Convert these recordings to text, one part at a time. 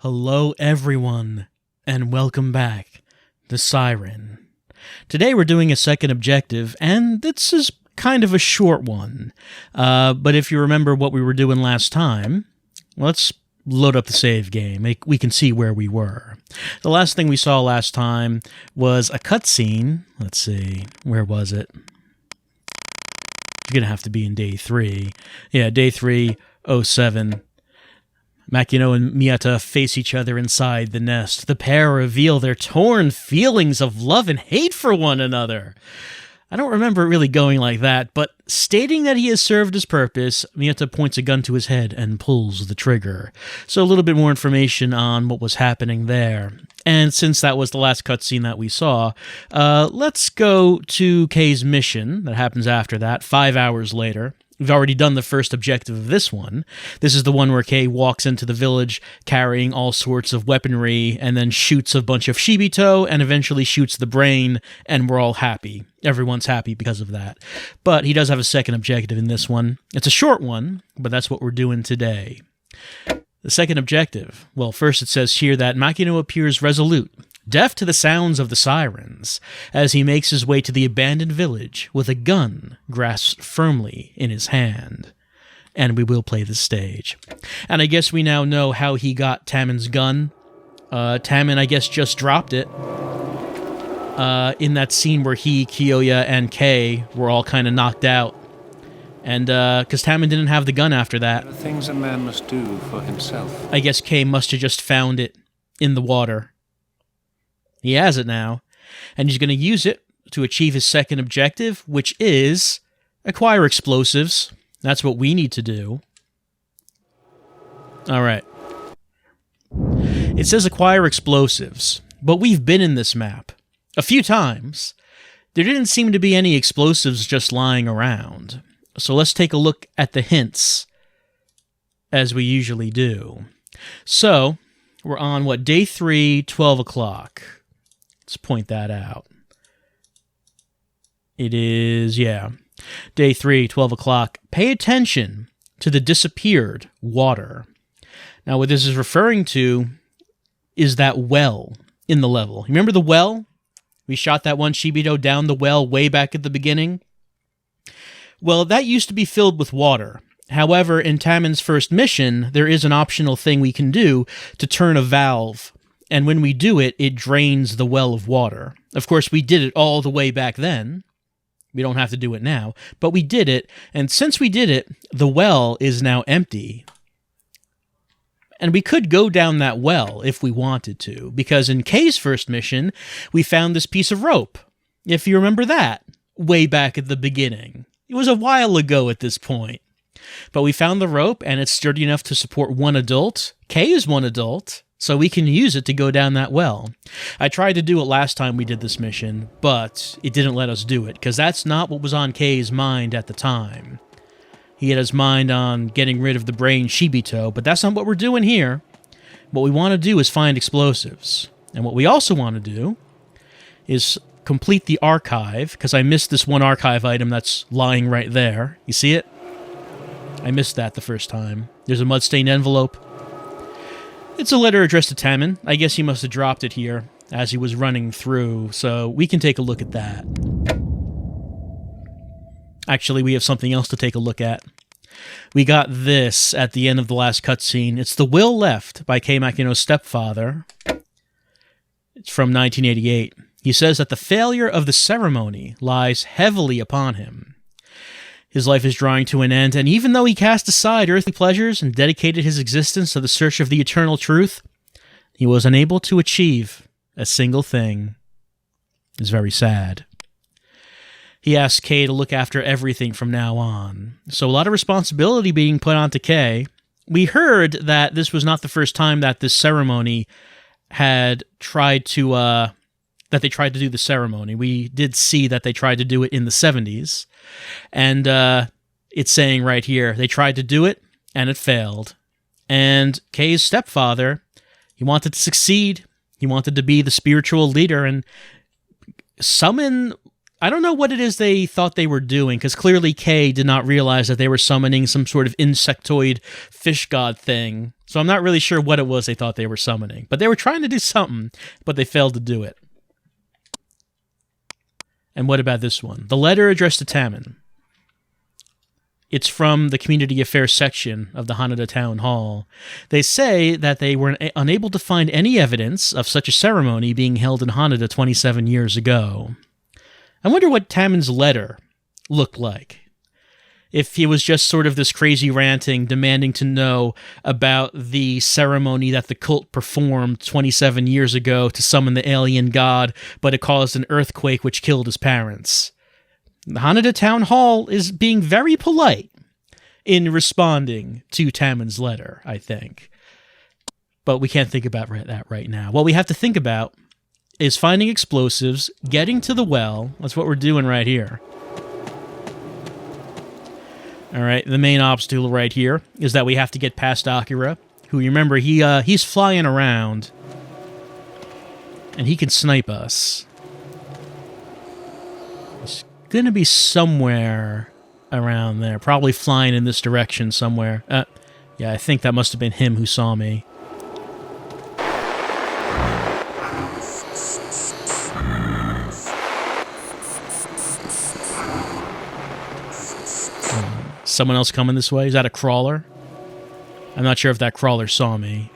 Hello everyone, and welcome back to SIREN. Today we're doing a second objective, and this is kind of a short one. But if you remember what we were doing last time, let's load up the save game. We can see where we were. The last thing we saw last time was a cutscene. Let's see, where was it? You're going to have to be in day 3. Yeah, day 307. Makino and Miyata face each other inside the nest. The pair reveal their torn feelings of love and hate for one another. I don't remember it really going like that, but stating that he has served his purpose, Miyata points a gun to his head and pulls the trigger. So a little bit more information on what was happening there. And since that was the last cutscene that we saw, let's go to Kei's mission that happens after that, 5 hours later. We've already done the first objective of this one. This is the one where Kei walks into the village carrying all sorts of weaponry and then shoots a bunch of Shibito and eventually shoots the brain, and we're all happy. Everyone's happy because of that. But he does have a second objective in this one. It's a short one, but that's what we're doing today. The second objective. Well, first it says here that Makino appears resolute, deaf to the sounds of the sirens, as he makes his way to the abandoned village with a gun grasped firmly in his hand. And we will play this stage. And I guess we now know how he got Taman's gun. Taman, I guess, just dropped it in that scene where he, Kiyoya, and Kei were all kind of knocked out. And because Taman didn't have the gun after that. There are things a man must do for himself. I guess Kei must have just found it in the water. He has it now, and he's going to use it to achieve his second objective, which is acquire explosives. That's what we need to do. All right. It says acquire explosives, but we've been in this map a few times. There didn't seem to be any explosives just lying around. So let's take a look at the hints, as we usually do. So, we're on, what, day 3, 12 o'clock. Let's point that out. It is, yeah, day 3, 12 o'clock. Pay attention to the disappeared water. Now, what this is referring to is that well in the level. Remember the well? We shot that one Shibito down the well way back at the beginning. Well, that used to be filled with water. However, in Taman's first mission, there is an optional thing we can do to turn a valve. And when we do it, it drains the well of water. Of course, we did it all the way back then. We don't have to do it now. But we did it, and since we did it, the well is now empty. And we could go down that well if we wanted to, because in Kei's first mission, we found this piece of rope. If you remember that, way back at the beginning. It was a while ago at this point. But we found the rope, and it's sturdy enough to support one adult. Kei is one adult, so we can use it to go down that well. I tried to do it last time we did this mission, but it didn't let us do it, because that's not what was on Kei's mind at the time. He had his mind on getting rid of the brain Shibito, but that's not what we're doing here. What we want to do is find explosives. And what we also want to do is complete the archive, because I missed this one archive item that's lying right there. You see it? I missed that the first time. There's a mud-stained envelope. It's a letter addressed to Taman. I guess he must have dropped it here as he was running through, so we can take a look at that. Actually, we have something else to take a look at. We got this at the end of the last cutscene. It's the will left by Kei Makino's stepfather. It's from 1988. He says that the failure of the ceremony lies heavily upon him. His life is drawing to an end, and even though he cast aside earthly pleasures and dedicated his existence to the search of the eternal truth, he was unable to achieve a single thing. It's very sad. He asks Kei to look after everything from now on. So a lot of responsibility being put onto Kei. We heard that this was not the first time that this ceremony had tried to, that they tried to do the ceremony. We did see that they tried to do it in the 70s. And it's saying right here, they tried to do it, and it failed. And Kei's stepfather, he wanted to succeed. He wanted to be the spiritual leader and summon I don't know what it is they thought they were doing, because clearly Kay did not realize that they were summoning some sort of insectoid fish god thing. So I'm not really sure what it was they thought they were summoning. But they were trying to do something, but they failed to do it. And what about this one? The letter addressed to Tammin. It's from the Community Affairs section of the Hanada Town Hall. They say that they were unable to find any evidence of such a ceremony being held in Hanada 27 years ago. I wonder what Tammin's letter looked like. If he was just sort of this crazy ranting, demanding to know about the ceremony that the cult performed 27 years ago to summon the alien god, but it caused an earthquake which killed his parents. The Hanada Town Hall is being very polite in responding to Tammin's letter, I think. But we can't think about that right now. What we have to think about is finding explosives, getting to the well. That's what we're doing right here. All right, the main obstacle right here is that we have to get past Akira, who, you remember, he's flying around, and he can snipe us. He's going to be somewhere around there, probably flying in this direction somewhere. Yeah, I think that must have been him who saw me. Someone else coming this way? Is that a crawler? I'm not sure if that crawler saw me.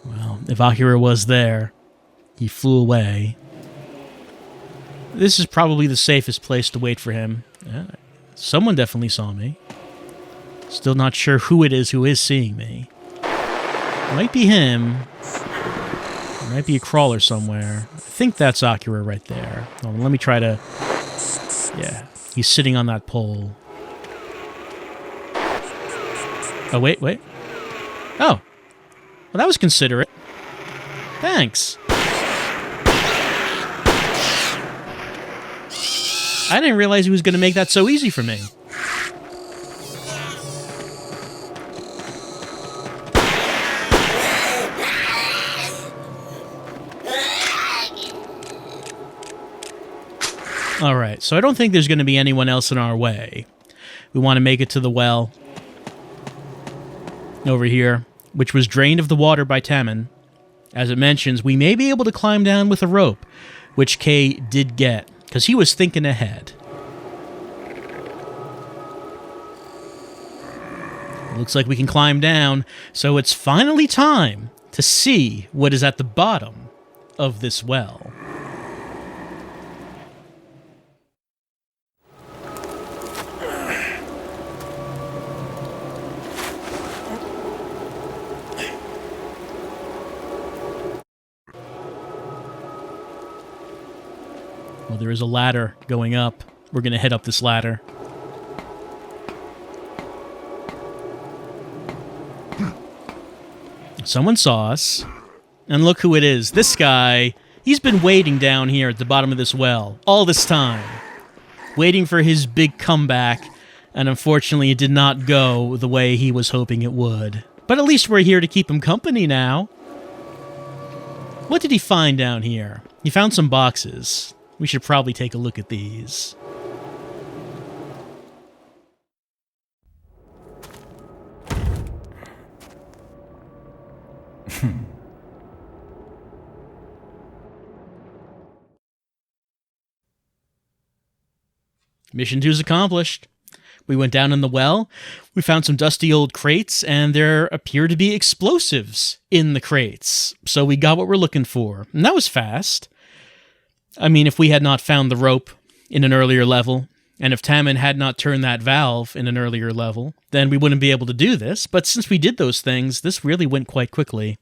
Well, if Akira was there, he flew away. This is probably the safest place to wait for him. Yeah, someone definitely saw me. Still not sure who it is who is seeing me. It might be him. It might be a crawler somewhere. I think that's Akira right there. Oh, let me try to... Yeah, he's sitting on that pole. Oh, wait. Oh. Well, that was considerate. Thanks. I didn't realize he was going to make that so easy for me. Alright, so I don't think there's going to be anyone else in our way. We want to make it to the well. Over here, which was drained of the water by Tammin. As it mentions, we may be able to climb down with a rope, which Kay did get, because he was thinking ahead. Looks like we can climb down, so it's finally time to see what is at the bottom of this well. Well, there is a ladder going up. We're going to head up this ladder. Someone saw us. And look who it is. This guy, he's been waiting down here at the bottom of this well all this time. Waiting for his big comeback. And unfortunately, it did not go the way he was hoping it would. But at least we're here to keep him company now. What did he find down here? He found some boxes. We should probably take a look at these. Mission 2 is accomplished. We went down in the well, we found some dusty old crates, and there appear to be explosives in the crates. So we got what we're looking for. And that was fast. I mean, if we had not found the rope in an earlier level, and if Tammin had not turned that valve in an earlier level, then we wouldn't be able to do this. But since we did those things, this really went quite quickly.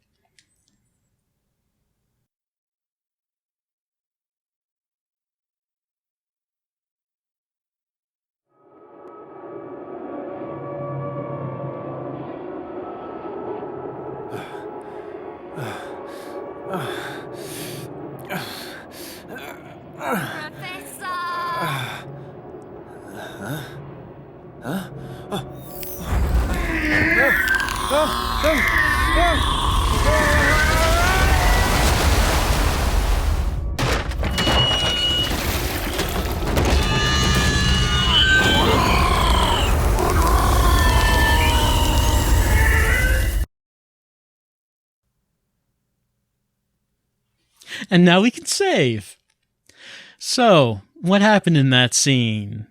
And now we can save. So, what happened in that scene?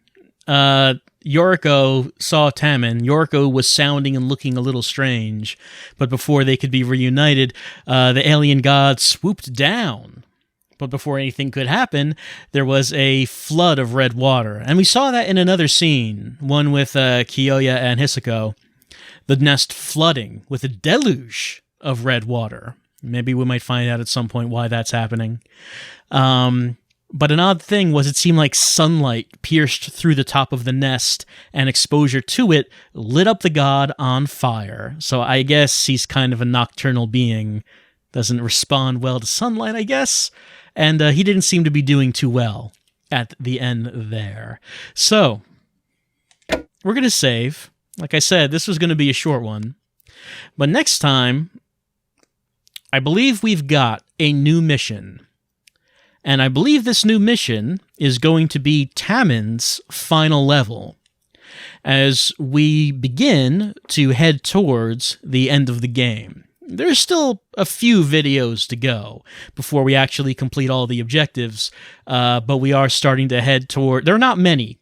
Yoriko saw Tammin. Yoriko was sounding and looking a little strange, but before they could be reunited, the alien god swooped down. But before anything could happen, there was a flood of red water. And we saw that in another scene, one with Kiyoya and Hisako. The nest flooding with a deluge of red water. Maybe we might find out at some point why that's happening. But an odd thing was it seemed like sunlight pierced through the top of the nest, and exposure to it lit up the god on fire. So I guess he's kind of a nocturnal being. Doesn't respond well to sunlight, I guess. And he didn't seem to be doing too well at the end there. So, we're going to save. Like I said, this was going to be a short one. But next time, I believe we've got a new mission. And I believe this new mission is going to be Tammin's final level, as we begin to head towards the end of the game. There's still a few videos to go before we actually complete all the objectives, but we are starting to head toward... There are not many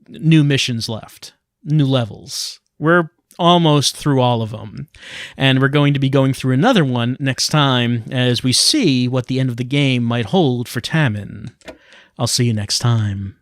new missions left, new levels. We're almost through all of them, and we're going to be going through another one next time as we see what the end of the game might hold for Tammin. I'll see you next time.